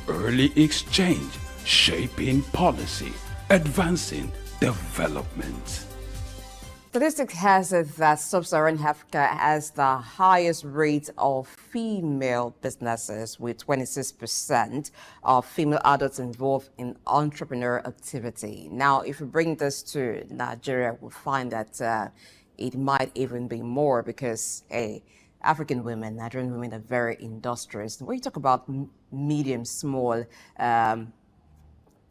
Early exchange, shaping policy, advancing development. Statistics has it that sub-Saharan Africa has the highest rate of female businesses, with 26% of female adults involved in entrepreneurial activity. Now, if we bring this to Nigeria, we'll find that it might even be more because, African women, Nigerian women are very industrious. When you talk about medium, small, and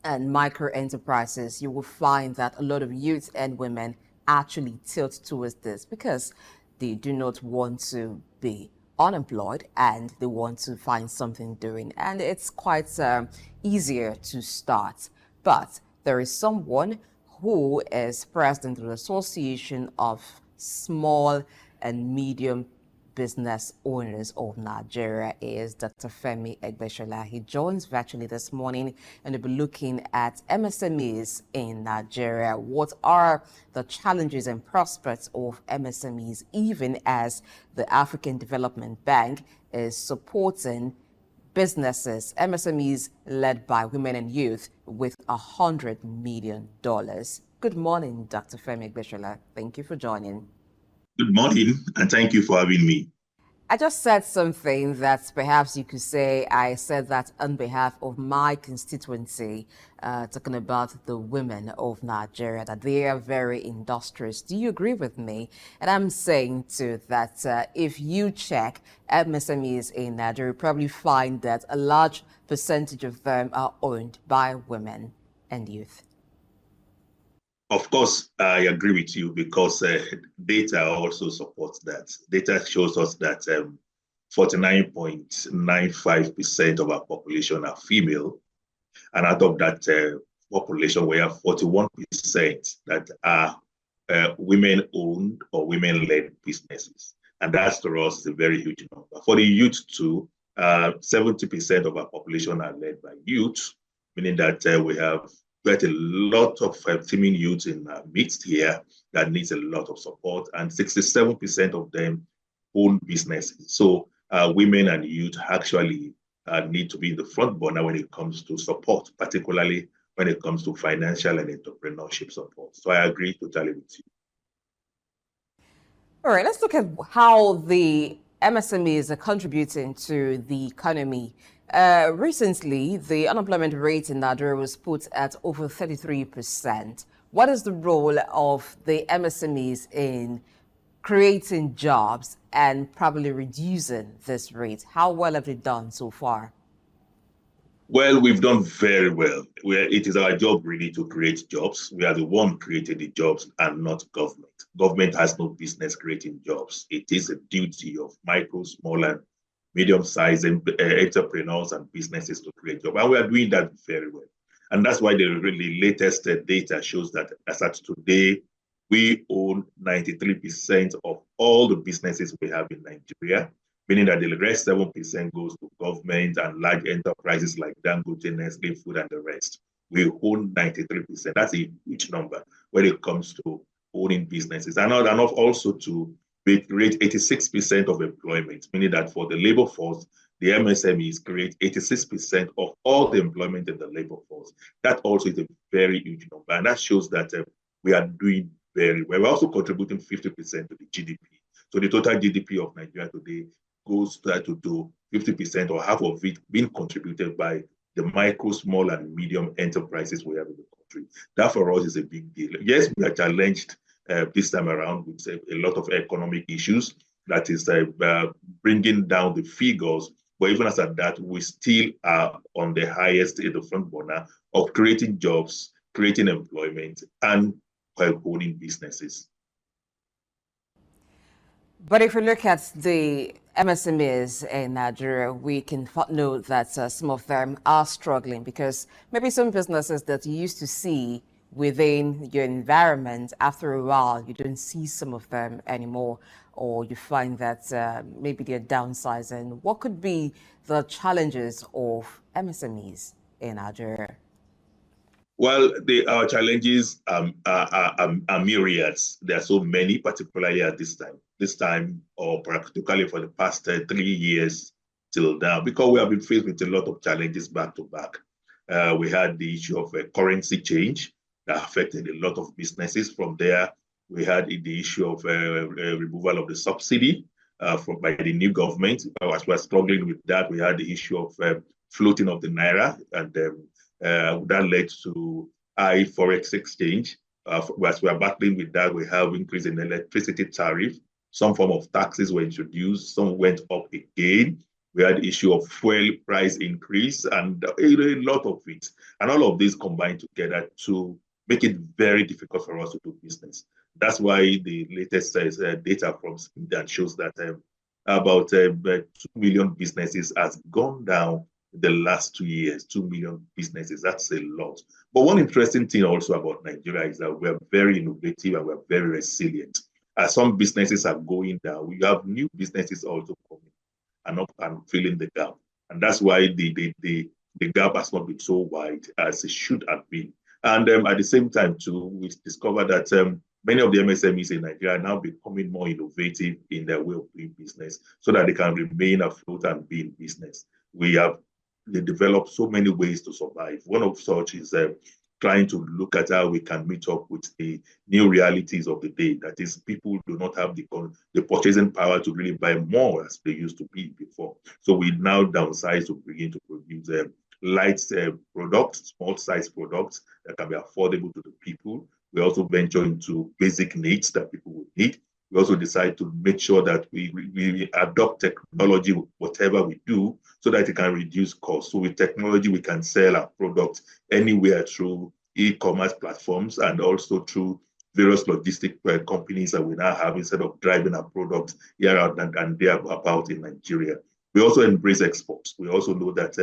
micro enterprises, you will find that a lot of youth and women actually tilt towards this because they do not want to be unemployed and they want to find something doing, and it's quite easier to start. But there is someone who is president of the Association of Small and Medium Business Owners of Nigeria, is Dr. Femi Egbesola. He joins virtually this morning, and we'll be looking at MSMEs in Nigeria. What are the challenges and prospects of MSMEs, even as the African Development Bank is supporting businesses, MSMEs led by women and youth, with $100 million? Good morning, Dr. Femi Egbesola. Thank you for joining. Good morning, and thank you for having me. I just said something that perhaps you could say I said that on behalf of my constituency, talking about the women of Nigeria, that they are very industrious. Do you agree with me? And I'm saying too that if you check MSMEs in Nigeria, you probably find that a large percentage of them are owned by women and youth. Of course, I agree with you because data also supports that. Data shows us that 49.95% of our population are female. And out of that population, we have 41% that are women-owned or women-led businesses. And that's, to us, a very huge number. For the youth, too, 70% of our population are led by youth, meaning that we have quite a lot of teeming youth in our midst here that needs a lot of support, and 67% of them own businesses. So women and youth actually need to be in the front burner when it comes to support, particularly when it comes to financial and entrepreneurship support. So I agree totally with you. All right, let's look at how the MSMEs are contributing to the economy. Recently, the unemployment rate in Nigeria was put at over 33%. What is the role of the MSMEs in creating jobs and probably reducing this rate? How well have they done so far? Well, we've done very well. It is our job really to create jobs. We are the one creating the jobs and not government. Government has no business creating jobs. It is a duty of micro, small, and medium-sized entrepreneurs and businesses to create jobs. And we are doing that very well. And that's why the really latest data shows that as at today, we own 93% of all the businesses we have in Nigeria, meaning that the rest 7% goes to government and large enterprises like Dangote, Nestle Food, and the rest. We own 93%. That's a huge number when it comes to owning businesses. And also to create 86% of employment, meaning that for the labor force, the MSMEs create 86% of all the employment in the labor force. That also is a very huge number, and that shows that we are doing very well. We're also contributing 50% to the GDP. So the total GDP of Nigeria today goes to 50%, or half of it being contributed by the micro, small, and medium enterprises we have in the country. That for us is a big deal. Yes, we are challenged this time around with a lot of economic issues that is bringing down the figures. But even as at that, we still are on the highest in the front burner of creating jobs, creating employment, and owning businesses. But if we look at the MSMEs in Nigeria, we can note that some of them are struggling because maybe some businesses that you used to see within your environment, after a while, you don't see some of them anymore, or you find that maybe they're downsizing. What could be the challenges of MSMEs in Nigeria? Well, our challenges are myriads. There are so many, particularly at this time, or particularly for the past 3 years. till now, because we have been faced with a lot of challenges back to back. We had the issue of a currency change that affected a lot of businesses. From there, we had the issue of removal of the subsidy by the new government. As we were struggling with that, we had the issue of floating of the naira, and that led to high forex exchange. As we are battling with that, we have increase in electricity tariff. Some form of taxes were introduced. Some went up again. We had the issue of fuel price increase and a lot of it. And all of these combined together to make it very difficult for us to do business. That's why the latest data from Sweden shows that about 2 million businesses has gone down the last 2 years. 2 million businesses, that's a lot. But one interesting thing also about Nigeria is that we're very innovative and we're very resilient. As some businesses are going down, we have new businesses also coming and up and filling the gap. And that's why the gap has not been so wide as it should have been. And at the same time, too, we discovered that many of the MSMEs in Nigeria are now becoming more innovative in their way of doing business so that they can remain afloat and be in business. They developed so many ways to survive. One of such is trying to look at how we can meet up with the new realities of the day. That is, people do not have the purchasing power to really buy more as they used to be before. So we now downsize to begin to produce light products, small size products that can be affordable to the people. We also venture into basic needs that people would need. We also decide to make sure that we adopt technology, whatever we do, so that it can reduce costs. So with technology, we can sell our products anywhere through e-commerce platforms and also through various logistic companies that we now have instead of driving our products here and there about in Nigeria. We also embrace exports. We also know that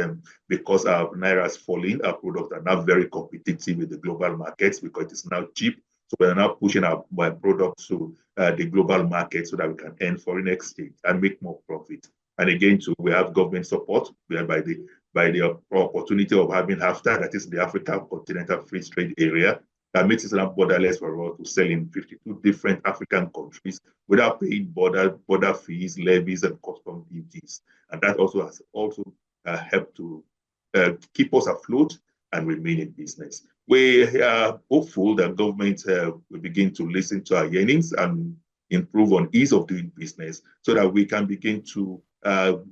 because our naira is falling, our products are now very competitive with the global markets because it is now cheap. So we're now pushing our products to the global market so that we can earn foreign exchange and make more profit. And again, too, we have government support by the opportunity of having AfTA, that is the African Continental Free Trade Area, that makes it now borderless for us to sell in 52 different African countries without paying border fees, levies, and custom duties. And that also has helped to keep us afloat and remain in business. We are hopeful that government will begin to listen to our yearnings and improve on ease of doing business so that we can begin to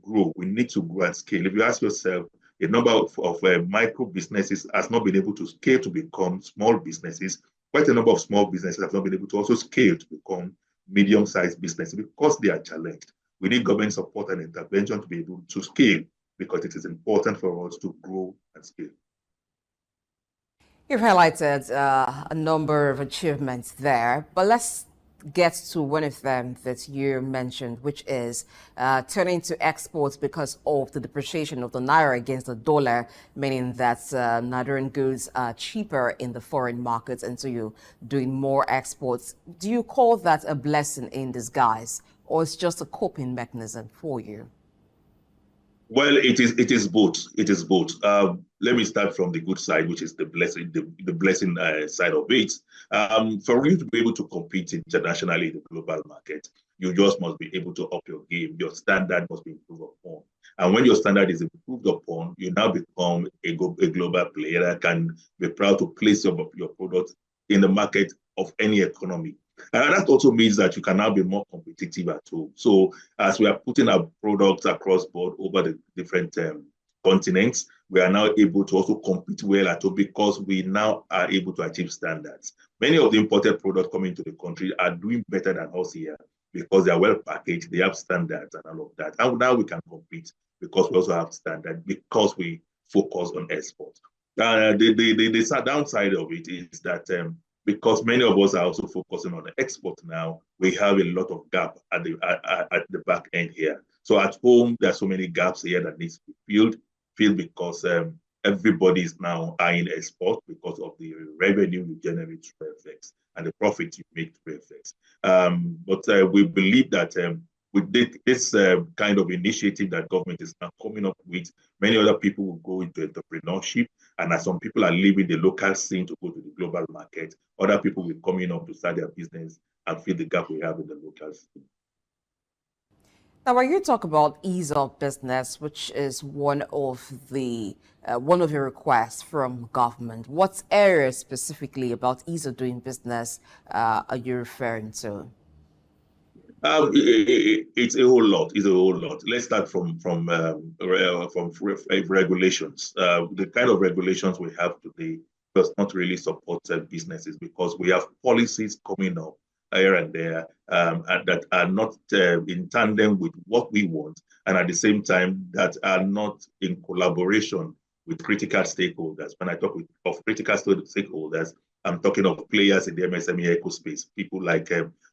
grow. We need to grow and scale. If you ask yourself, a number of micro businesses has not been able to scale to become small businesses. Quite a number of small businesses have not been able to also scale to become medium-sized businesses because they are challenged. We need government support and intervention to be able to scale because it is important for us to grow and scale. You've highlighted a number of achievements there, but let's get to one of them that you mentioned, which is turning to exports because of the depreciation of the naira against the dollar, meaning that Nigerian goods are cheaper in the foreign markets, and so you're doing more exports. Do you call that a blessing in disguise, or it's just a coping mechanism for you? Well, it is both. It is both. Let me start from the good side, which is the blessing, the blessing side of it. For you to be able to compete internationally in the global market, you just must be able to up your game. Your standard must be improved upon. And when your standard is improved upon, you now become a global player that can be proud to place your product in the market of any economy. And that also means that you can now be more competitive at home. So as we are putting our products across board over the different continents, we are now able to also compete well at home because we now are able to achieve standards. Many of the imported products coming to the country are doing better than us here because they are well packaged, they have standards and all of that. And now we can compete because we also have standards because we focus on export. The downside of it is that because many of us are also focusing on the export now, we have a lot of gap at the back end here. So at home, there are so many gaps here that needs to be filled because everybody is now eyeing export because of the revenue you generate through FX and the profit you make through FX. But we believe that with this kind of initiative that government is now coming up with, many other people will go into entrepreneurship. And as some people are leaving the local scene to go to the global market, other people will come in up to start their business and fill the gap we have in the local scene. Now, when you talk about ease of business, which is one of your requests from government, what areas specifically about ease of doing business are you referring to? It's a whole lot. It's a whole lot. Let's start from regulations. The kind of regulations we have today does not really support businesses because we have policies coming up here and there and that are not in tandem with what we want, and at the same time that are not in collaboration with critical stakeholders. When I talk of critical stakeholders, I'm talking of players in the MSME ecospace, people like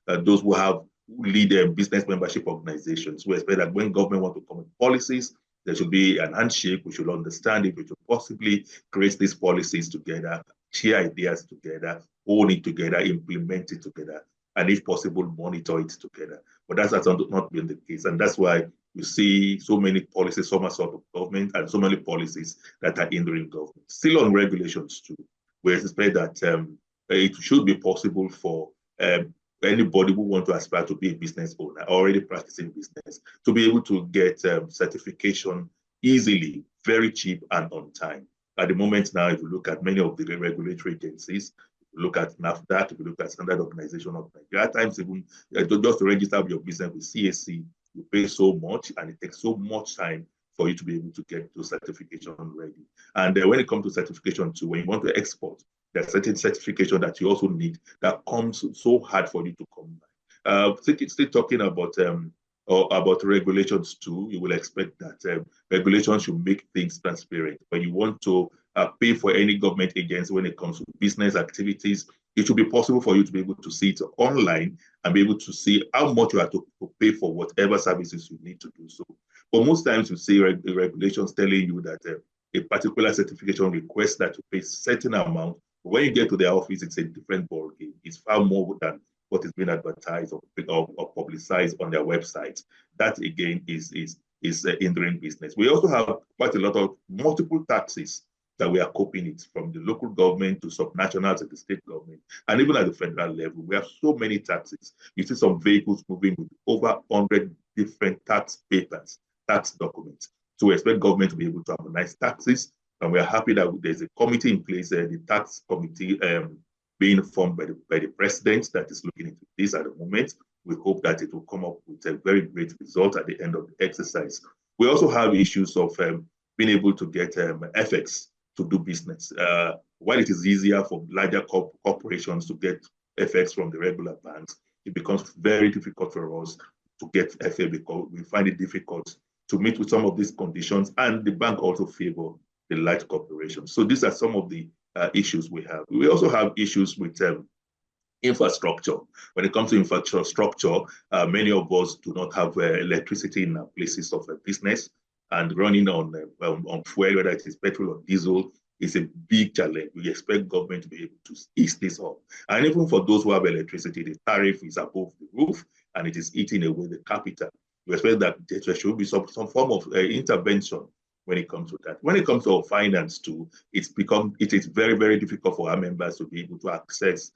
those who lead business membership organizations. We expect that when government want to come with policies, there should be an handshake. We should understand it. We should possibly create these policies together, share ideas together, own it together, implement it together, and if possible, monitor it together. But that has not been the case. And that's why you see so many policies, so much sort of government, and so many policies that are hindering government. Still on regulations too, we expect that it should be possible for anybody who wants to aspire to be a business owner, already practicing business, to be able to get certification easily, very cheap, and on time. At the moment now, if you look at many of the regulatory agencies, if you look at NAFDAC, if you look at Standard Organization of Nigeria, at times even just to register your business with CAC, you pay so much, and it takes so much time for you to be able to get to certification ready. And when it comes to certification too, when you want to export, there's certain certification that you also need that comes so hard for you to come by. Still talking about regulations too, you will expect that regulations should make things transparent. When you want to pay for any government agency when it comes to business activities, it should be possible for you to be able to see it online and be able to see how much you have to pay for whatever services you need to do so. But most times you see regulations telling you that a particular certification requests that you pay a certain amount. But when you get to their office, it's a different ballgame. It's far more than what is being advertised or publicized on their website. That again is hindering business. We also have quite a lot of multiple taxes that we are coping it, from the local government to subnational to the state government, and even at the federal level. We have so many taxes. You see some vehicles moving with over 100 different tax papers, tax documents. So we expect government to be able to harmonize taxes, and we are happy that there's a committee in place, the tax committee being formed by the president that is looking into this at the moment. We hope that it will come up with a very great result at the end of the exercise. We also have issues of being able to get FX to do business. While it is easier for larger corporations to get FX from the regular banks, it becomes very difficult for us to get FA because we find it difficult to meet with some of these conditions, and the bank also favor the large corporations. So these are some of the issues we have. We also have issues with infrastructure. When it comes to infrastructure, many of us do not have electricity in our places of business, and running on fuel, whether it is petrol or diesel, is a big challenge. We expect government to be able to ease this up. And even for those who have electricity, the tariff is above the roof, and it is eating away the capital. We expect that there should be some form of intervention when it comes to that. When it comes to finance too, it is very, very difficult for our members to be able to access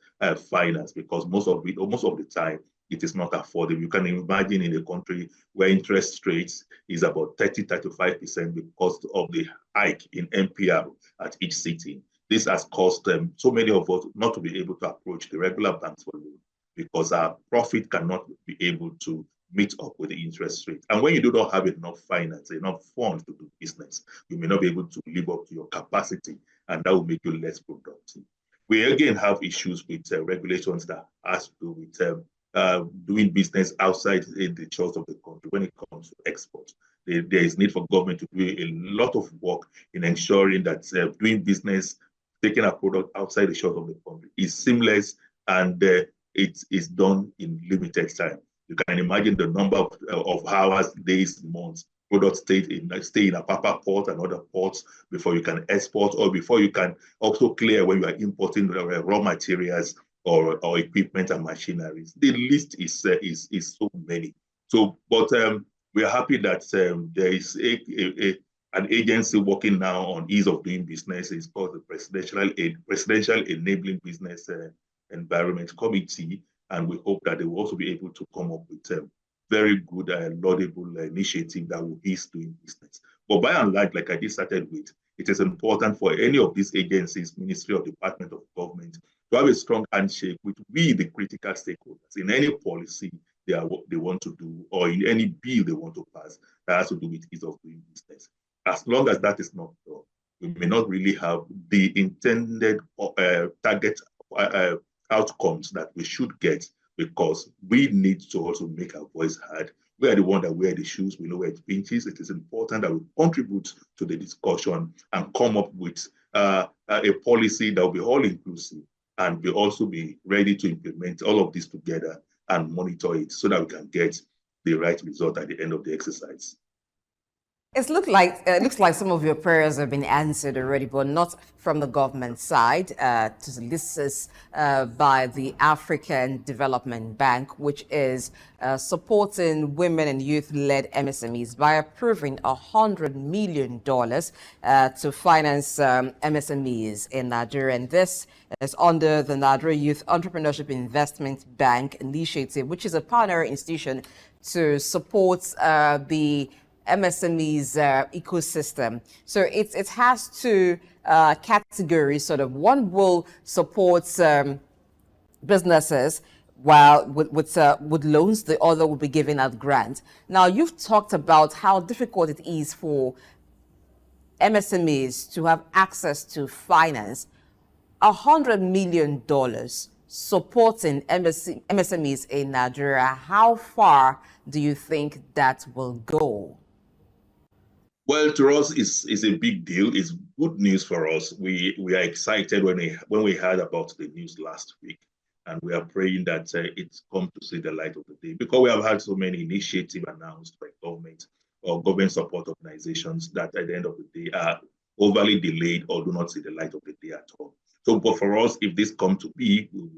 finance, because most of the time, it is not affordable. You can imagine in a country where interest rates is about 30-35% because of the hike in MPR at each sitting. This has caused so many of us not to be able to approach the regular banks for loan, because our profit cannot be able to meet up with the interest rate. And when you do not have enough finance, enough funds to do business, you may not be able to live up to your capacity, and that will make you less productive. We again have issues with regulations that has to do with doing business outside the shores of the country when it comes to export. There is need for government to do a lot of work in ensuring that doing business, taking a product outside the shores of the country is seamless, and it is done in limited time. You can imagine the number of hours, days, months products stay in a Apapa port and other ports before you can export, or before you can also clear when you are importing raw materials or equipment and machineries. The list is so many. So, but we are happy that there is an agency working now on ease of doing business. It's called the Presidential Enabling Business Environment Committee, and we hope that they will also be able to come up with very good, laudable initiative that will ease doing business. But by and large, like I just started with, it is important for any of these agencies, ministry or department of government, to have a strong handshake with we, the critical stakeholders, in any policy they want to do, or in any bill they want to pass that has to do with ease of doing business. As long as that is not done, we may not really have the intended target outcomes that we should get, because we need to also make our voice heard. We are the one that wear the shoes. We know where it pinches. It is important that we contribute to the discussion and come up with a policy that will be all-inclusive, and we also be ready to implement all of this together and monitor it so that we can get the right result at the end of the exercise. It looks like some of your prayers have been answered already, but not from the government side. This is by the African Development Bank, which is supporting women and youth-led MSMEs by approving $100 million to finance MSMEs in Nigeria. And this is under the Nigeria Youth Entrepreneurship Investment Bank initiative, which is a partner institution to support the MSMEs ecosystem. So it has two categories. Sort of one will support businesses while with loans, the other will be giving out grants. Now, you've talked about how difficult it is for MSMEs to have access to finance. $100 million supporting MSMEs in Nigeria. How far do you think that will go? Well, to us, it's a big deal. It's good news for us. We are excited when we heard about the news last week, and we are praying that it's come to see the light of the day, because we have had so many initiatives announced by government or government support organizations that at the end of the day are overly delayed or do not see the light of the day at all. So, but for us, if this comes to be, we'll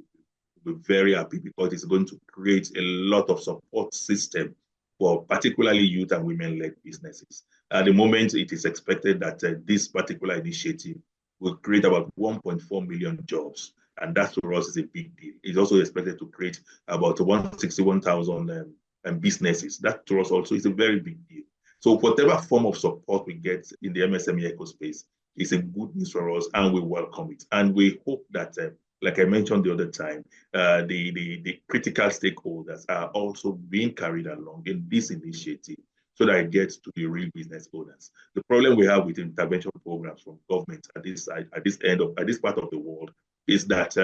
be very happy, because it's going to create a lot of support system for particularly youth and women-led businesses. At the moment, it is expected that this particular initiative will create about 1.4 million jobs, and that for us is a big deal. It's also expected to create about 161,000 businesses. That to us also is a very big deal. So whatever form of support we get in the MSME ecospace is a good news for us, and we welcome it. And we hope that, like I mentioned the other time, the critical stakeholders are also being carried along in this initiative so that it gets to the real business owners. The problem we have with intervention programs from government at this part of the world is that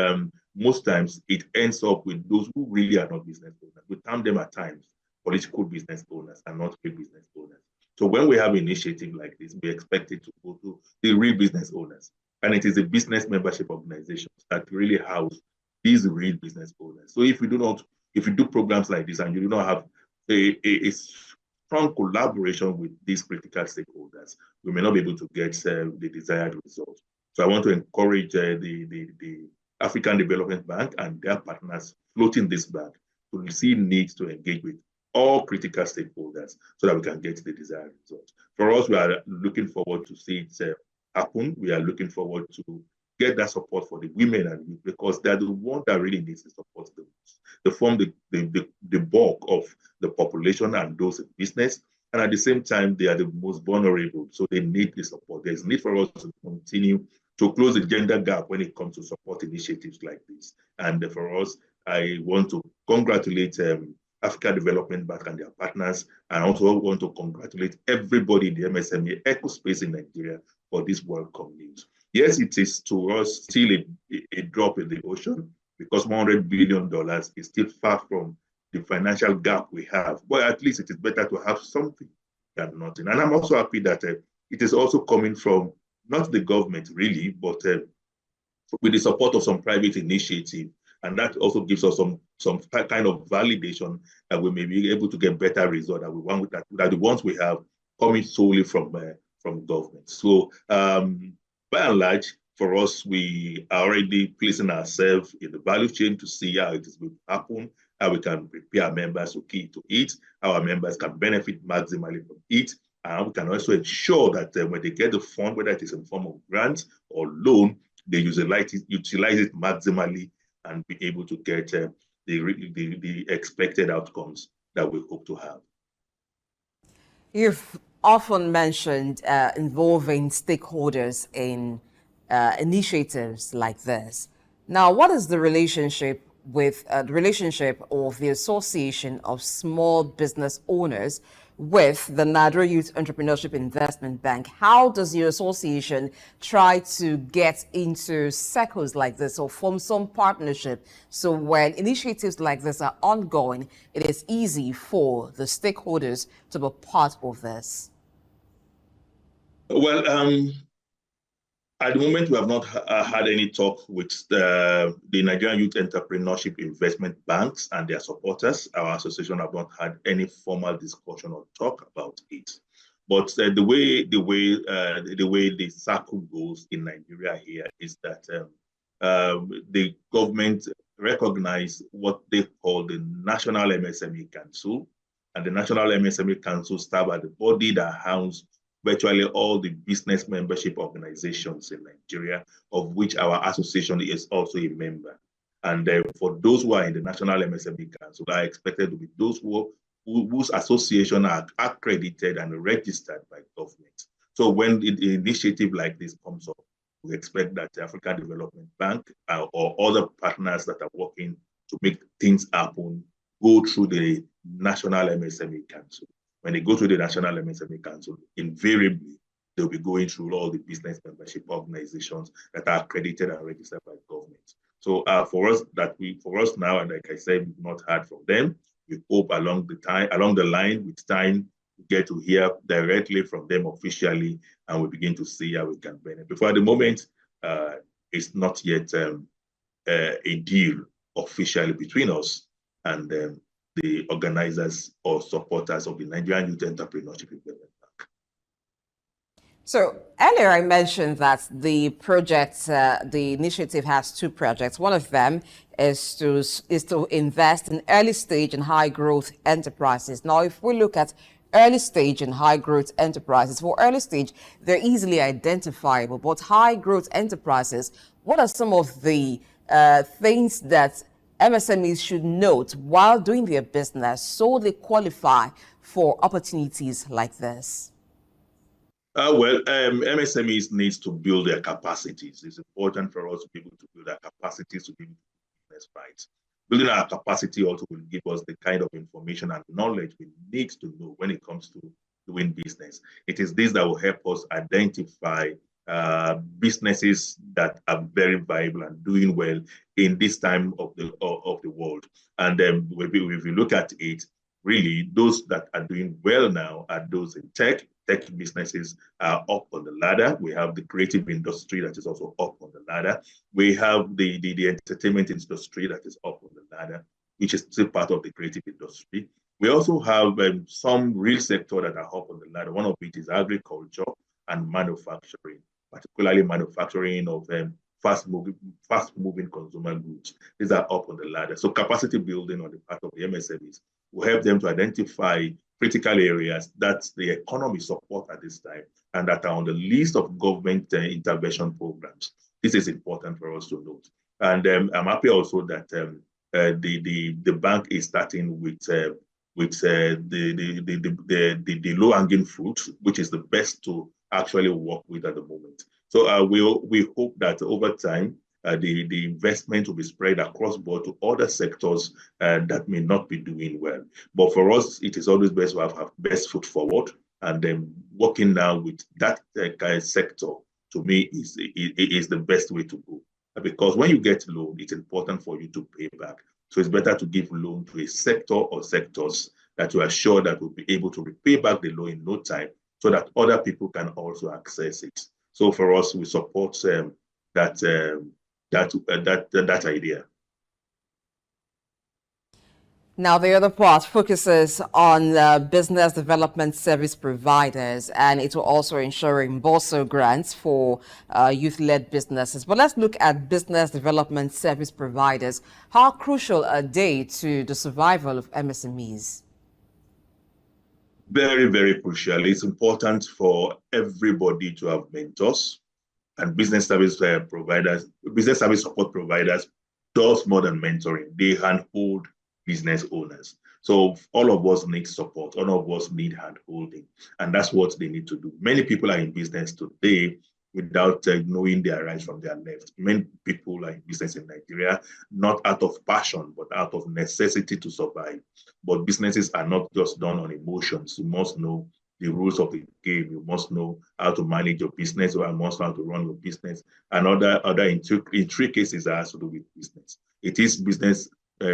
most times it ends up with those who really are not business owners. We term them at times political business owners and not real business owners. So when we have an initiative like this, we expect it to go to the real business owners. And it is the business membership organizations that really house these real business owners. So if you do programs like this and you do not have a strong collaboration with these critical stakeholders, we may not be able to get the desired result. So I want to encourage the African Development Bank and their partners floating this bank to see needs to engage with all critical stakeholders so that we can get the desired result. For us, we are looking forward to see it happen. We are looking forward to get that support for the women and youth, because they're the ones that really needs the support the most. They form the bulk of the population and those in business, and at the same time, they are the most vulnerable, so they need the support. There's need for us to continue to close the gender gap when it comes to support initiatives like this. And for us, I want to congratulate Africa Development Bank and their partners, and also want to congratulate everybody in the MSME ecospace in Nigeria for this welcome news. Yes, it is to us still a drop in the ocean, because $100 billion is still far from the financial gap we have. But at least it is better to have something than nothing. And I'm also happy that it is also coming from not the government really, but with the support of some private initiative. And that also gives us some kind of validation that we may be able to get better results that the ones we have coming solely from government. So by and large, for us, we are already placing ourselves in the value chain to see how it is going to happen, how we can prepare our members to key to it, how our members can benefit maximally from it, and we can also ensure that when they get the fund, whether it is in form of grant or loan, they utilize it maximally and be able to get the expected outcomes that we hope to have. You've often mentioned involving stakeholders in initiatives like this. Now, what is the relationship of the Association of Small Business Owners with the Nigeria Youth Entrepreneurship Investment Bank? How does your association try to get into circles like this or form some partnership so when initiatives like this are ongoing, it is easy for the stakeholders to be part of this? Well, at the moment, we have not had any talk with the Nigerian Youth Entrepreneurship Investment Banks and their supporters. Our association have not had any formal discussion or talk about it. But the way the SOUQ goes in Nigeria here is that the government recognize what they call the National MSME Council, and the National MSME Council serves as the body that hounds virtually all the business membership organizations in Nigeria, of which our association is also a member. And for those who are in the National MSME Council, are expected to be those whose association are accredited and registered by government. So when an initiative like this comes up, we expect that the African Development Bank or other partners that are working to make things happen go through the National MSME Council. When they go to the National MSME Council, invariably, they'll be going through all the business membership organizations that are accredited and registered by government. So for us now, and like I said, we've not heard from them. We hope along the line, with time, we get to hear directly from them officially, and we begin to see how we can benefit. But for the moment, it's not yet a deal officially between us and the organizers or supporters of the Nigerian Youth Entrepreneurship Investment Bank. So earlier I mentioned that the project, the initiative has two projects. One of them is to invest in early stage and high growth enterprises. Now, if we look at early stage and high growth enterprises, for early stage, they're easily identifiable, but high growth enterprises, what are some of the things that MSMEs should note while doing their business so they qualify for opportunities like this? MSMEs needs to build their capacities. It's important for us to be able to build our capacities to be able to do business right. Building our capacity also will give us the kind of information and knowledge we need to know when it comes to doing business. It is this that will help us identify businesses that are very viable and doing well in this time of the world. And then if you look at it, really, those that are doing well now are those in tech. Tech businesses are up on the ladder. We have the creative industry that is also up on the ladder. We have the entertainment industry that is up on the ladder, which is still part of the creative industry. We also have some real sector that are up on the ladder. One of it is agriculture and manufacturing, particularly manufacturing of fast-moving consumer goods. These are up on the ladder. So capacity building on the part of the MSMEs will help them to identify critical areas that the economy support at this time and that are on the list of government intervention programs. This is important for us to note. And I'm happy also that the bank is starting with the low-hanging fruit, which is the best to actually work with at the moment. So we hope that over time, the investment will be spread across board to other sectors that may not be doing well. But for us, it is always best to have best foot forward, and then working now with that kind of sector, to me, is the best way to go. Because when you get loan, it's important for you to pay back. So it's better to give loan to a sector or sectors that you are sure that will be able to repay back the loan in no time, so that other people can also access it. So for us, we support that idea. Now, the other part focuses on business development service providers, and it will also ensure reimbursement grants for youth-led businesses. But let's look at business development service providers. How crucial are they to the survival of MSMEs? Very, very crucial. It's important for everybody to have mentors, and business service providers, business service support providers does more than mentoring. They handhold business owners. So all of us need support. All of us need hand-holding. And that's what they need to do. Many people are in business today without knowing their right from their left. Many people are in business in Nigeria, not out of passion, but out of necessity to survive. But businesses are not just done on emotions. You must know the rules of the game. You must know how to manage your business, or you must know how to run your business. And other intricacies that has to do with business. It is business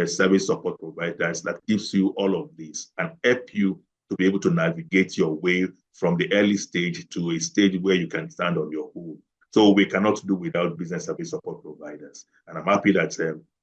service support providers that gives you all of this and help you to be able to navigate your way from the early stage to a stage where you can stand on your own. So we cannot do without business service support providers. And I'm happy that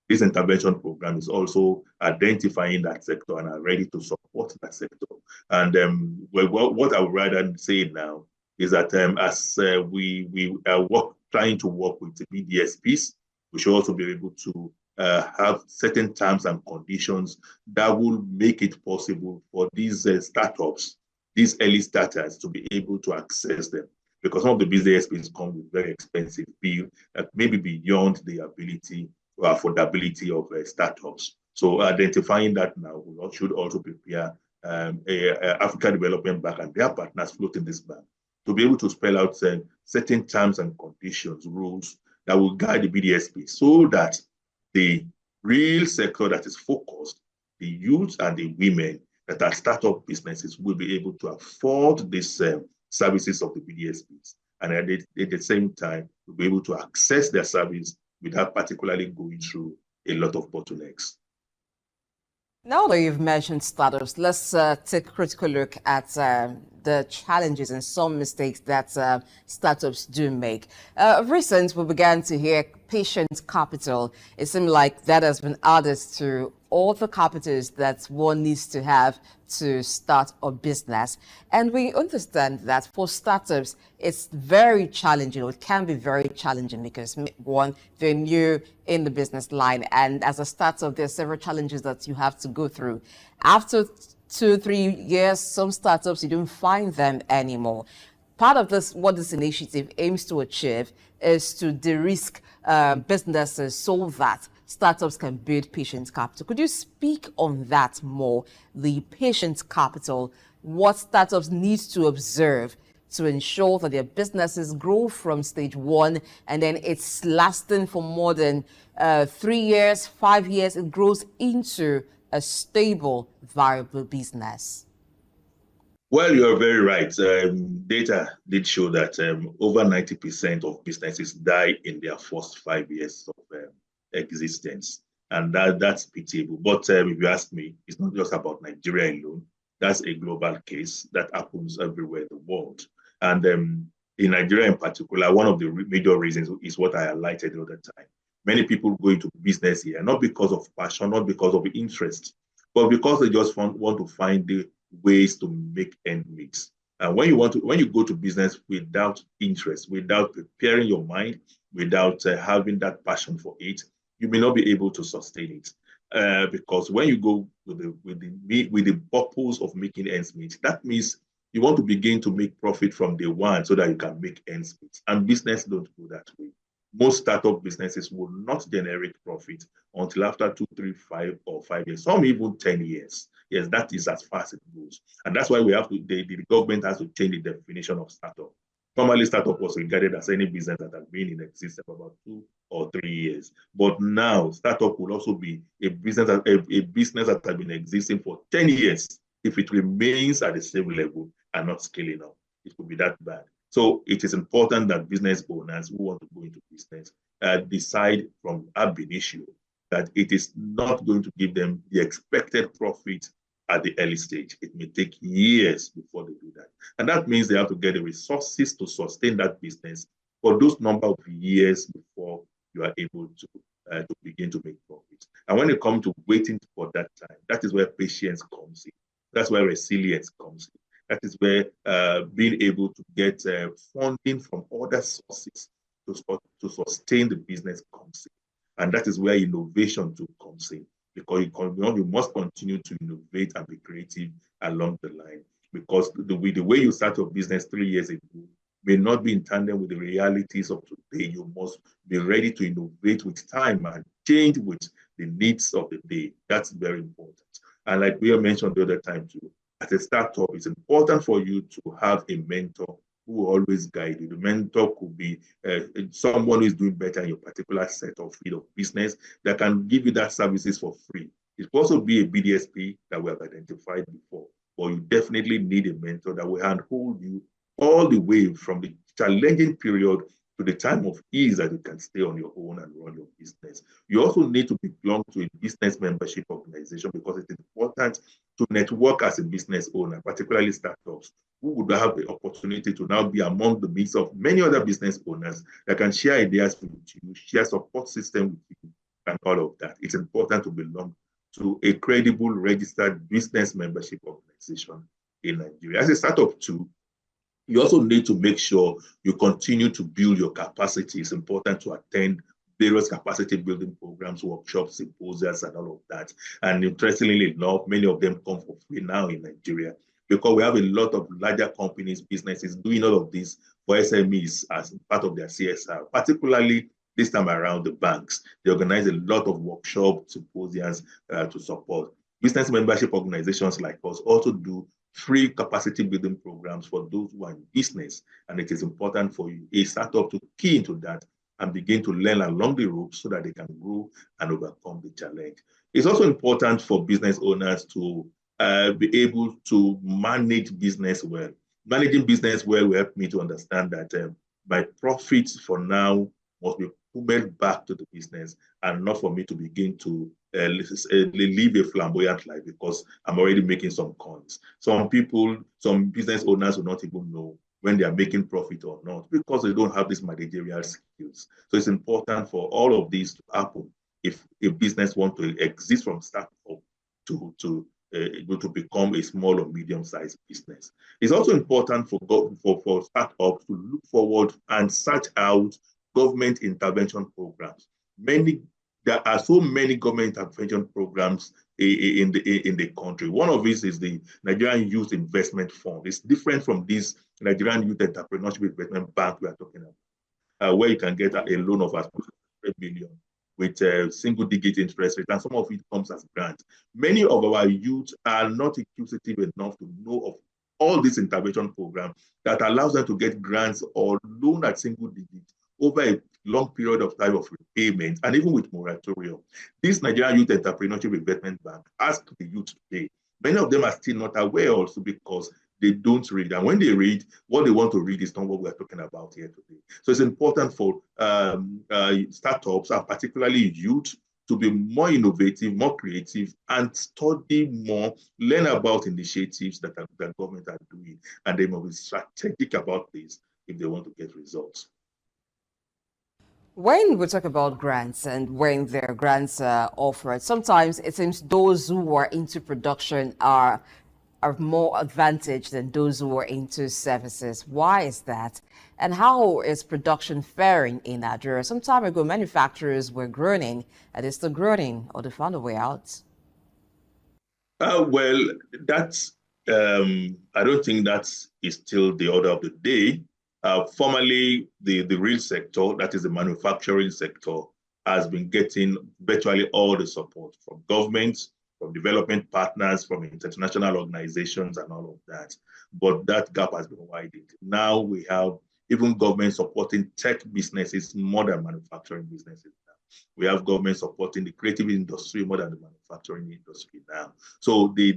this intervention program is also identifying that sector and are ready to support that sector. And what I would rather say now is that as we are trying to work with the BDSPs, we should also be able to have certain terms and conditions that will make it possible for these startups, these early starters, to be able to access them. Because some of the BDSPs come with very expensive bill that maybe beyond the ability or affordability of startups. So identifying that now should also prepare Africa Development Bank and their partners floating this bank to be able to spell out certain terms and conditions, rules that will guide the BDSP so that the real sector that is focused, the youth and the women that are startup businesses, will be able to afford these services of the BDSPs. And at the same time, will be able to access their service without particularly going through a lot of bottlenecks. Now that you've mentioned startups, let's take a critical look at the challenges and some mistakes that startups do make. Of recent, we began to hear patient capital. It seemed like that has been added to all the capitals that one needs to have to start a business. And we understand that for startups, it's very challenging. It can be very challenging because, one, they're new in the business line. And as a startup, there are several challenges that you have to go through. After 2-3 years, some startups, you don't find them anymore. Part of this, what this initiative aims to achieve, is to de-risk businesses so that startups can build patient capital. Could you speak on that more, the patient capital, what startups need to observe to ensure that their businesses grow from stage 1 and then it's lasting for more than 3 years, 5 years, it grows into a stable, viable business? Well, you're very right. Data did show that over 90% of businesses die in their first 5 years of existence. And that's pitiable. But if you ask me, it's not just about Nigeria alone. That's a global case that happens everywhere in the world. And in Nigeria in particular, one of the major reasons is what I highlighted the other time. Many people go into business here, not because of passion, not because of interest, but because they just want to find the ways to make ends meet. And when you go to business without interest, without preparing your mind, without having that passion for it, you may not be able to sustain it. Because when you go with the purpose of making ends meet, that means you want to begin to make profit from day one so that you can make ends meet. And business don't go that way. Most startup businesses will not generate profit until after 2, 3, 5, or 5 years, some even 10 years. Yes, that is as far as it goes. And that's why the government has to change the definition of startup. Formerly, startup was regarded as any business that has been in existence for about 2 or 3 years. But now, startup will also be a business that has been existing for 10 years if it remains at the same level and not scaling up. It could be that bad. So it is important that business owners who want to go into business decide from ab initio that it is not going to give them the expected profit at the early stage. It may take years before they do that. And that means they have to get the resources to sustain that business for those number of years before you are able to begin to make profit. And when it comes to waiting for that time, that is where patience comes in. That's where resilience comes in. That is where being able to get funding from other sources to sustain the business comes in. And that is where innovation too comes in, because you must continue to innovate and be creative along the line. Because the way you start your business 3 years ago may not be in tandem with the realities of today. You must be ready to innovate with time and change with the needs of the day. That's very important. And like we mentioned the other time too, as a startup, it's important for you to have a mentor who will always guide you. The mentor could be someone who is doing better in your particular set of field of business that can give you that services for free. It could also be a BDSP that we have identified before, but you definitely need a mentor that will handhold you all the way from the challenging period to the time of ease that you can stay on your own and run your business. You also need to belong to a business membership organization because it's important to network as a business owner, particularly startups, who would have the opportunity to now be among the midst of many other business owners that can share ideas with you, share support system with you, and all of that. It's important to belong to a credible registered business membership organization in Nigeria. As a startup too, you also need to make sure you continue to build your capacity. It's important to attend various capacity building programs, workshops, symposiums, and all of that. And interestingly enough, many of them come for free now in Nigeria because we have a lot of larger companies, businesses doing all of this for SMEs as part of their CSR, particularly this time around the banks. They organize a lot of workshops, symposiums to support. Business membership organizations like us also do free capacity building programs for those who are in business. And it is important for you, a startup, to key into that and begin to learn along the route so that they can grow and overcome the challenge. It's also important for business owners to be able to manage business well. Managing business well will help me to understand that my profits for now must be put back to the business and not for me to begin to live a flamboyant life because I'm already making some coins. Some people, some business owners will not even know when they are making profit or not because they don't have these managerial skills. So it's important for all of these to happen if a business wants to exist from startup to become a small or medium-sized business. It's also important for startups to look forward and search out government intervention programs. There are so many government intervention programs in the country. One of these is the Nigerian Youth Investment Fund. It's different from this Nigerian Youth Entrepreneurship Investment Bank we are talking about, where you can get a loan of as much as 100 billion with a single-digit interest rate, and some of it comes as grants. Many of our youth are not inquisitive enough to know of all these intervention programs that allows them to get grants or loan at single digits over a long period of time of repayment, and even with moratorium. This Nigerian Youth Entrepreneurship Investment Bank asked the youth today. Many of them are still not aware also because they don't read. And when they read, what they want to read is not what we're talking about here today. So it's important for startups, and particularly youth, to be more innovative, more creative, and study more, learn about initiatives that government are doing. And they must be strategic about this if they want to get results. When we talk about grants and when their grants are offered, sometimes it seems those who are into production are more advantaged than those who are into services. Why is that? And how is production faring in Nigeria? Some time ago, manufacturers were groaning. Are they still groaning, or they found a way out? Well, that's I don't think that is still the order of the day. Formerly, the real sector, that is the manufacturing sector, has been getting virtually all the support from governments, from development partners, from international organizations, and all of that. But that gap has been widened. Now we have even government supporting tech businesses more than manufacturing businesses now. We have government supporting the creative industry more than the manufacturing industry now. So the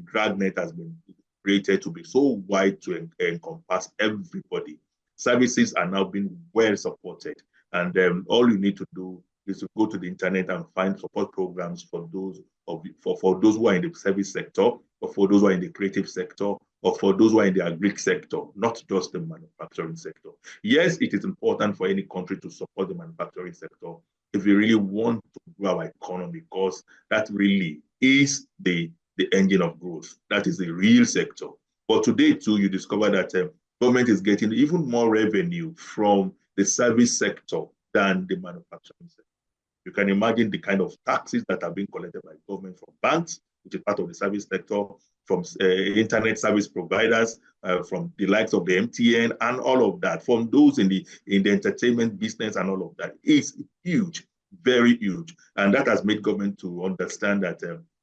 dragnet has been created to be so wide to encompass everybody. Services are now being well supported. And all you need to do is to go to the internet and find support programs for those who are in the service sector, or for those who are in the creative sector, or for those who are in the agri sector, not just the manufacturing sector. Yes, it is important for any country to support the manufacturing sector if we really want to grow our economy, because that really is the engine of growth. That is the real sector. But today, too, you discover that government is getting even more revenue from the service sector than the manufacturing sector. You can imagine the kind of taxes that are being collected by government from banks, which is part of the service sector, from internet service providers, from the likes of the MTN and all of that, from those in the entertainment business and all of that. It's huge, very huge. And that has made government to understand that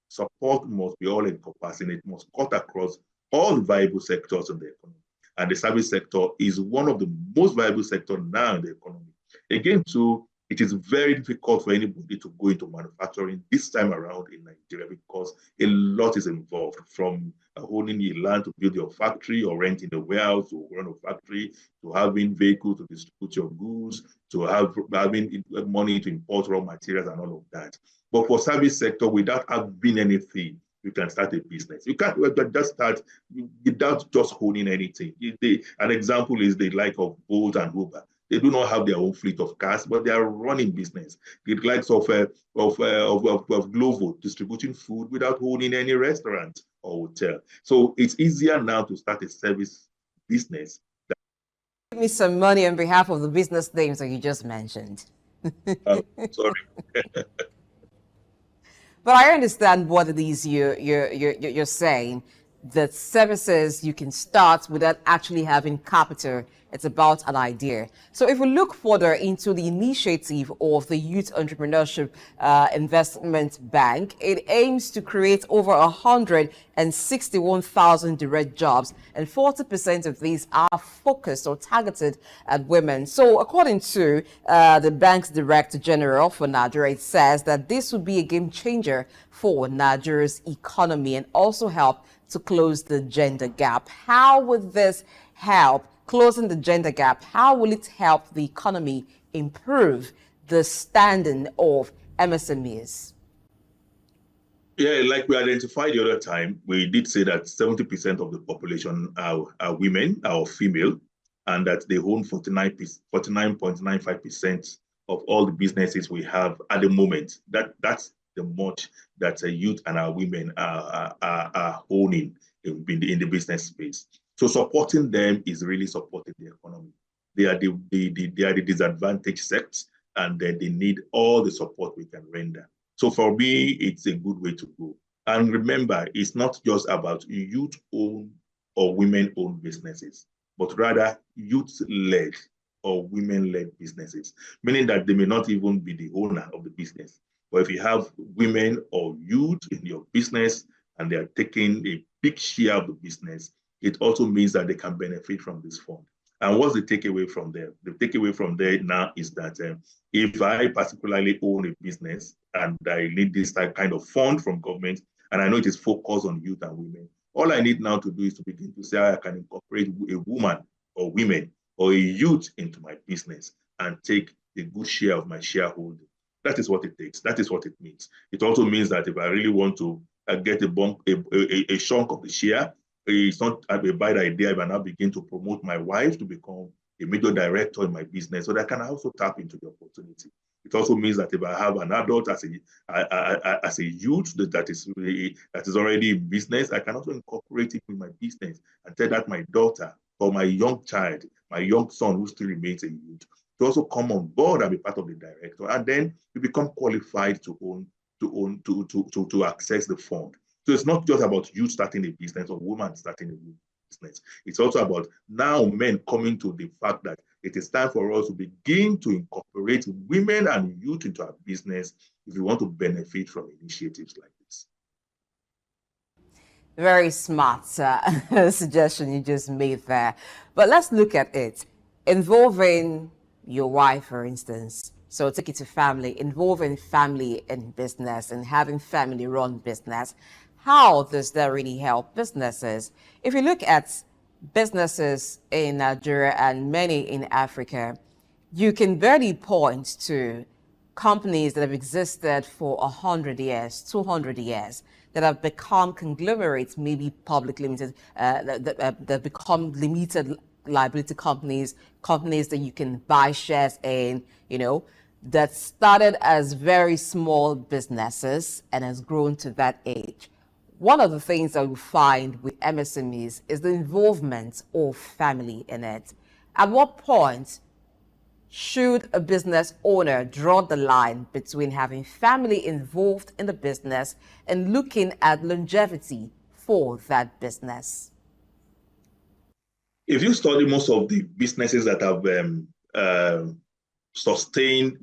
Support must be all-encompassing. It must cut across all viable sectors in the economy. And the service sector is one of the most viable sectors now in the economy. Again, too, it is very difficult for anybody to go into manufacturing this time around in Nigeria because a lot is involved, from owning a land to build your factory, or renting a warehouse to run a factory, to having vehicles to distribute your goods, to having money to import raw materials and all of that. But for service sector, without having anything, you can start a business. You can't just start without just owning anything. An example is the like of Bolt and Uber. They do not have their own fleet of cars, but they are running business. The likes of Glovo, distributing food without owning any restaurant or hotel. So it's easier now to start a service business. Give me some money on behalf of the business names that you just mentioned. Sorry. But I understand what it is you're saying. The services you can start without actually having capital. It's about an idea. So if we look further into the initiative of the Youth Entrepreneurship Investment Bank, it aims to create over 161,000 direct jobs, and 40% of these are focused or targeted at women. So according to the bank's Director General for Nigeria, it says that this would be a game changer for Nigeria's economy and also help to close the gender gap. How would this help closing the gender gap? How will it help the economy improve the standing of MSMEs? Yeah, like we identified the other time, we did say that 70% of the population are women, are female, and that they own 49.95% of all the businesses we have at the moment. That's the much that youth and our women are owning in the business space. So supporting them is really supporting the economy. They are the disadvantaged sects, and then they need all the support we can render. So for me, it's a good way to go. And remember, it's not just about youth-owned or women-owned businesses, but rather youth-led or women-led businesses, meaning that they may not even be the owner of the business. But if you have women or youth in your business and they are taking a big share of the business, it also means that they can benefit from this fund. And what's the takeaway from there? The takeaway from there now is that if I particularly own a business and I need this kind of fund from government, and I know it is focused on youth and women, all I need now to do is to begin to say I can incorporate a woman or women or a youth into my business and take a good share of my shareholding. That is what it takes. That is what it means. It also means that if I really want to get a chunk of the share, it's not a bad idea if I now begin to promote my wife to become a major director in my business, so that I can also tap into the opportunity. It also means that if I have an adult as a youth that is already in business, I can also incorporate it in my business and tell that my daughter or my young child, my young son who still remains a youth, to also come on board and be part of the director, and then you become qualified to access the fund. So it's not just about you starting a business or women starting a business. It's also about now men coming to the fact that it is time for us to begin to incorporate women and youth into our business if we want to benefit from initiatives like this. Very smart suggestion you just made there. But let's look at it. Involving your wife, for instance. So take it to family, involving family in business and having family-run business. How does that really help businesses? If you look at businesses in Nigeria and many in Africa, you can barely point to companies that have existed for 100 years, 200 years, that have become conglomerates, maybe public limited, that become limited liability companies, companies that you can buy shares in, that started as very small businesses and has grown to that age. One of the things that we find with MSMEs is the involvement of family in it. At what point should a business owner draw the line between having family involved in the business and looking at longevity for that business? If you study most of the businesses that have been sustained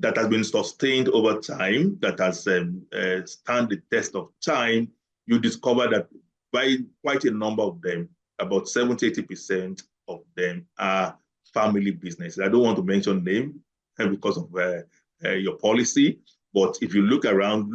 over time, that has stand the test of time, you discover that by quite a number of them, about 70–80% of them are family businesses. I don't want to mention name because of your policy, but if you look around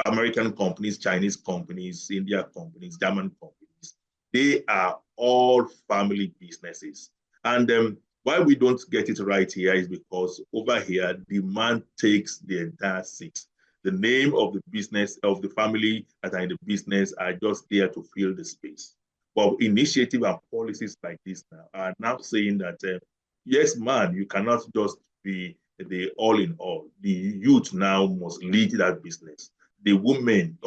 American companies, Chinese companies, India companies, German companies, they are all family businesses. And why we don't get it right here is because over here, demand takes the entire seat. The name of the business, of the family that are in the business, are just there to fill the space. But initiative and policies like this now are now saying that, yes, man, you cannot just be the all in all. The youth now must lead that business. The woman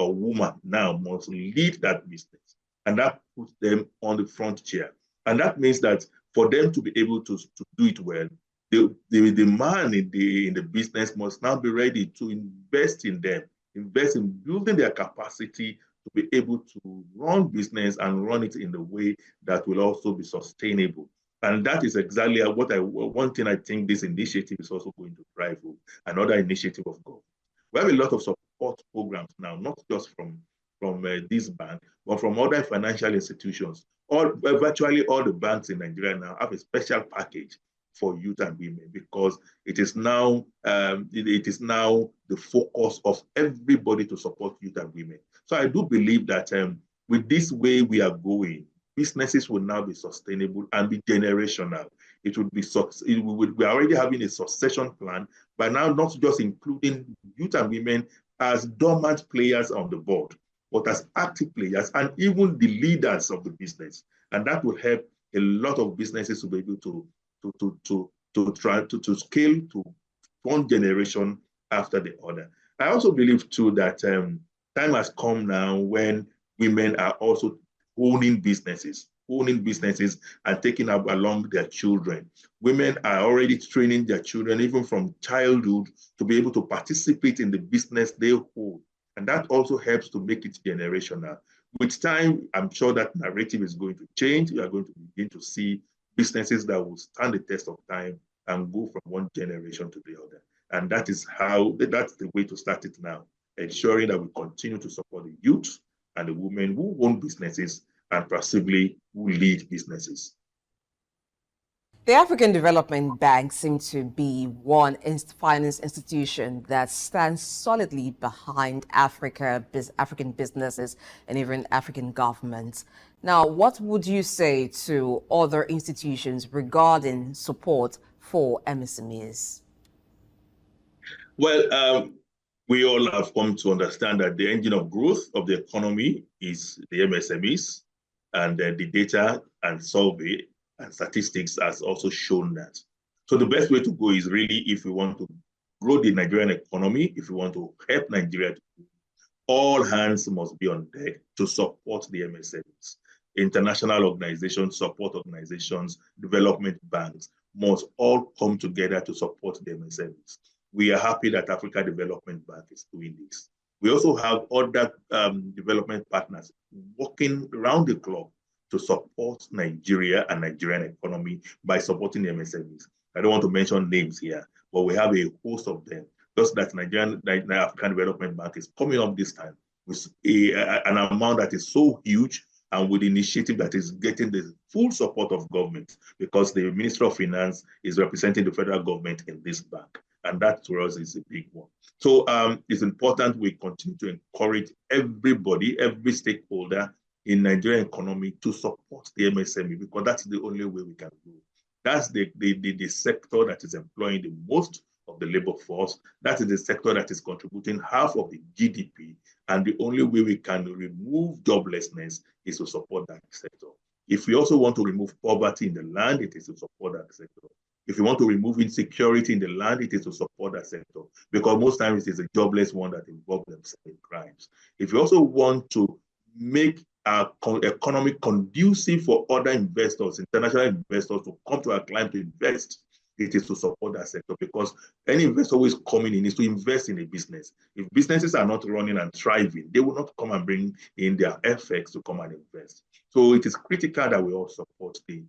now must lead that business. And that puts them on the front chair. And that means that for them to be able to do it well, the man in the business must now be ready to invest in them, invest in building their capacity to be able to run business and run it in the way that will also be sustainable. And that is exactly one thing I think this initiative is also going to drive home, another initiative of government. We have a lot of support programs now, not just from this bank, but from other financial institutions. Virtually all the banks in Nigeria now have a special package for youth and women, because it is now the focus of everybody to support youth and women. So I do believe that with this way we are going, businesses will now be sustainable and be generational. We are already having a succession plan, but now not just including youth and women as dormant players on the board, but as active players and even the leaders of the business. And that will help a lot of businesses to be able to try to scale to one generation after the other. I also believe too that time has come now when women are also owning businesses and taking up along their children. Women are already training their children, even from childhood, to be able to participate in the business they hold. And that also helps to make it generational. With time, I'm sure that narrative is going to change. You are going to begin to see businesses that will stand the test of time and go from one generation to the other. And that's the way to start it now, ensuring that we continue to support the youth and the women who own businesses and possibly who lead businesses. The African Development Bank seems to be one finance institution that stands solidly behind African businesses and even African governments. Now, what would you say to other institutions regarding support for MSMEs? Well, we all have come to understand that the engine of growth of the economy is the MSMEs, and the data and survey and statistics has also shown that. So the best way to go is really, if we want to grow the Nigerian economy, if we want to help Nigeria, all hands must be on deck to support the MSMEs. International organizations, support organizations, development banks must all come together to support the MSMEs. We are happy that Africa Development Bank is doing this. We also have other development partners working around the clock to support Nigeria and Nigerian economy by supporting the MSMEs. I don't want to mention names here, but we have a host of them. Just that African Development Bank is coming up this time with an amount that is so huge, and with the initiative that is getting the full support of government, because the Minister of Finance is representing the federal government in this bank. And that to us is a big one. So it's important we continue to encourage everybody, every stakeholder in Nigerian economy to support the MSME, because that's the only way we can grow. That's the sector that is employing the most of the labor force. That is the sector that is contributing half of the GDP. And the only way we can remove joblessness is to support that sector. If we also want to remove poverty in the land, it is to support that sector. If you want to remove insecurity in the land, it is to support that sector, because most times it is a jobless one that involves themselves in crimes. If you also want to make our economy conducive for other investors, international investors, to come to our client to invest, it is to support that sector, because any investor who is coming in is to invest in a business. If businesses are not running and thriving, they will not come and bring in their FX to come and invest. So it is critical that we all support the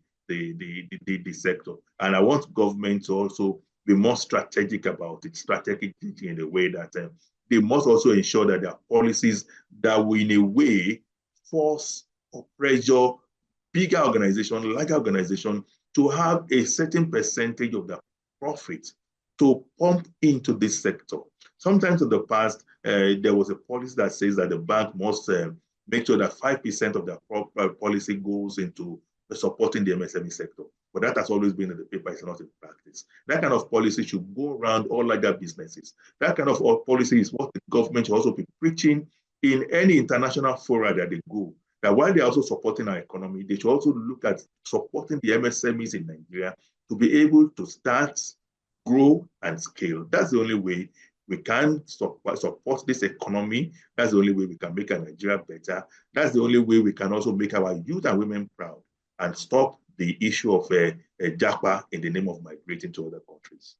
sector. And I want government to also be more strategic about it, strategic in the way that they must also ensure that their policies that will in a way force or pressure bigger organizations, larger organizations to have a certain percentage of their profit to pump into this sector. Sometimes in the past, there was a policy that says that the bank must make sure that 5% of their policy goes into supporting the MSME sector. But that has always been in the paper, it's not in practice. That kind of policy should go around all larger businesses. That kind of policy is what the government should also be preaching in any international fora that they go. That while they're also supporting our economy, they should also look at supporting the MSMEs in Nigeria to be able to start, grow, and scale. That's the only way we can support this economy. That's the only way we can make Nigeria better. That's the only way we can also make our youth and women proud and stop the issue of Japa in the name of migrating to other countries.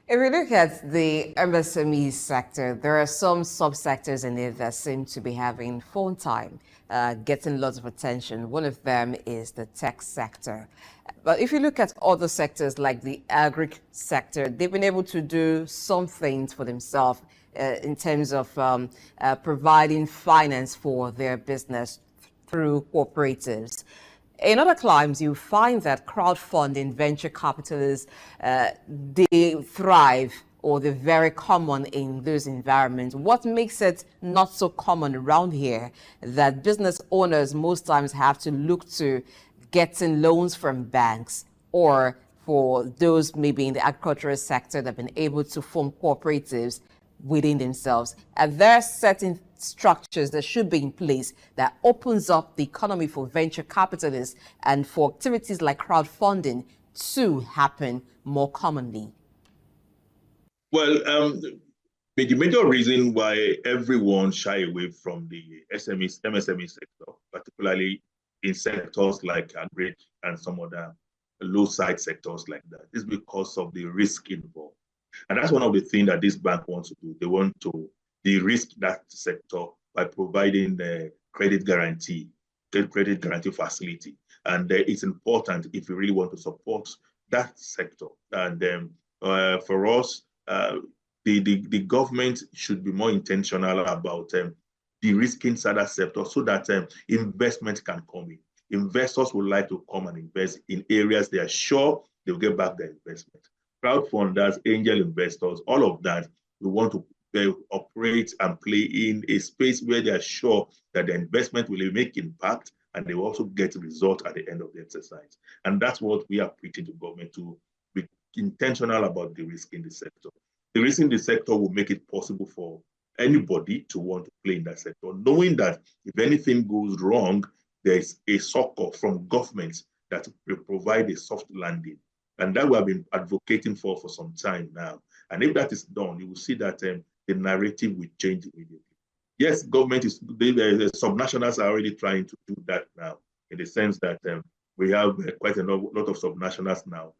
If we look at the MSME sector, there are some subsectors in it that seem to be having phone time, getting lots of attention. One of them is the tech sector. But if you look at other sectors like the agri sector, they've been able to do some things for themselves in terms of providing finance for their business through cooperatives. In other climes, you find that crowdfunding venture capitalists, they thrive or they're very common in those environments. What makes it not so common around here that business owners most times have to look to getting loans from banks, or for those maybe in the agricultural sector that have been able to form cooperatives within themselves? And there are certain structures that should be in place that opens up the economy for venture capitalists and for activities like crowdfunding to happen more commonly. Well, the major reason why everyone shy away from the MSME sector, particularly in sectors like agri and some other low-side sectors like that, is because of the risk involved. And that's one of the things that this bank wants to do. They want to de-risk that sector by providing the credit guarantee facility. And it's important if you really want to support that sector. And for us, the government should be more intentional about de-risking that sector so that investment can come in. Investors would like to come and invest in areas they are sure they'll get back their investment. Crowdfunders, angel investors, all of that, we want to operate and play in a space where they are sure that the investment will make impact and they will also get a result at the end of the exercise. And that's what we are preaching to government, to be intentional about the risk in the sector. The risk in the sector will make it possible for anybody to want to play in that sector, knowing that if anything goes wrong, there's a succor from governments that will provide a soft landing. And that we have been advocating for some time now. And if that is done, you will see that the narrative will change immediately. Yes, government is, the subnationals are already trying to do that now, in the sense that we have quite a lot of subnationals now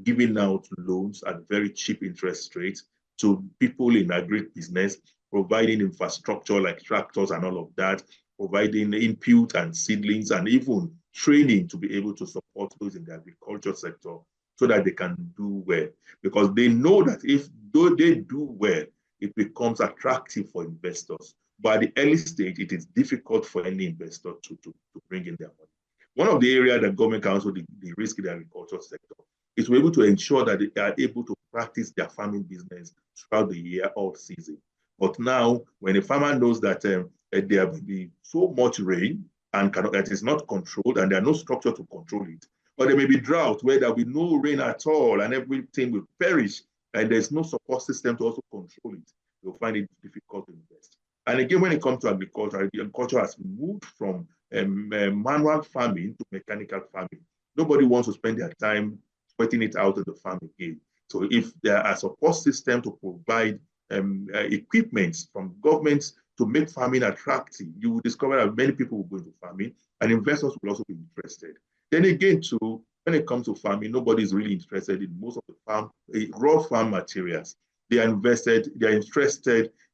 giving out loans at very cheap interest rates to people in agribusiness, providing infrastructure like tractors and all of that, providing input and seedlings and even training to be able to support those in the agriculture sector, so that they can do well. Because they know that if they do well, it becomes attractive for investors. But at the early stage, it is difficult for any investor to bring in their money. One of the areas that government can also de-risk in the agriculture sector is to be able to ensure that they are able to practice their farming business throughout the year, all season. But now, when a farmer knows that there will be so much rain and that is not controlled and there are no structure to control it, or there may be drought where there will be no rain at all and everything will perish and there's no support system to also control it, you'll find it difficult to invest. And again, when it comes to agriculture, agriculture has moved from manual farming to mechanical farming. Nobody wants to spend their time sweating it out in the farm again. So if there are support systems to provide equipment from governments to make farming attractive, you will discover that many people will go into farming and investors will also be interested. Then again, too, when it comes to farming, nobody is really interested in most of the raw farm materials. They are interested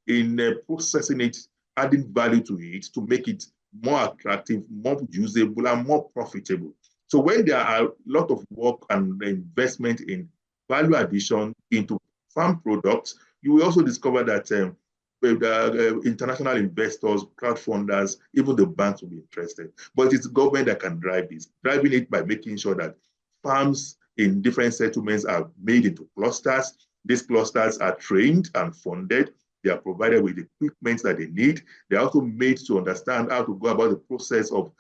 in processing it, adding value to it to make it more attractive, more usable, and more profitable. So when there are a lot of work and investment in value addition into farm products, you will also discover that international investors, crowdfunders, even the banks will be interested. But it's the government that can drive this, driving it by making sure that farms in different settlements are made into clusters. These clusters are trained and funded. They are provided with the equipment that they need. They are also made to understand how to go about the process of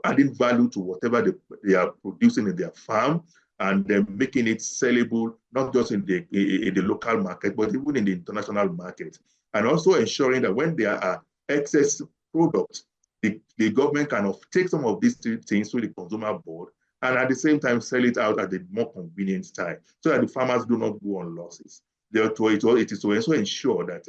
adding value to whatever they are producing in their farm, and then making it sellable, not just in the local market, but even in the international market. And also ensuring that when there are excess products, the government can take some of these things to the consumer board, and at the same time sell it out at a more convenient time, so that the farmers do not go on losses. Therefore, it is to also ensure that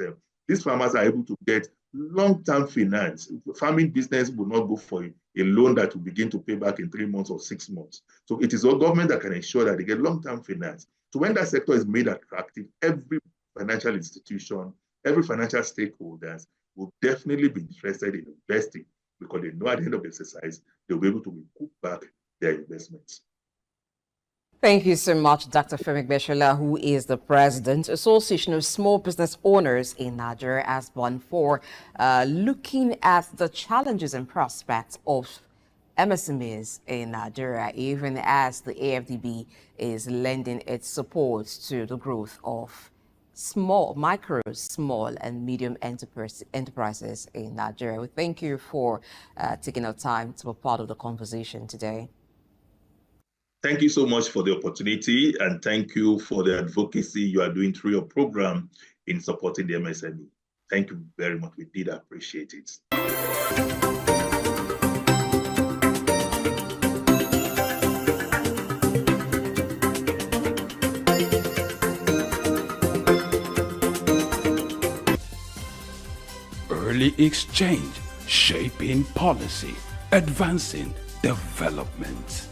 these farmers are able to get long-term finance. Farming business will not go for a loan that will begin to pay back in 3 months or 6 months. So it is the government that can ensure that they get long-term finance. So when that sector is made attractive, every financial institution, every financial stakeholders will definitely be interested in investing, because they know at the end of the exercise, they'll be able to recoup back their investments. Thank you so much, Dr. Femi Egbesola, who is the President, Association of Small Business Owners in Nigeria, ASBON, for looking at the challenges and prospects of MSMEs in Nigeria, even as the AfDB is lending its support to the growth of micro, small, and medium enterprises in Nigeria. We thank you for taking our time to be part of the conversation today. Thank you so much for the opportunity, and thank you for the advocacy you are doing through your program in supporting the MSME. Thank you very much. We did appreciate it. Early exchange, shaping policy, advancing development.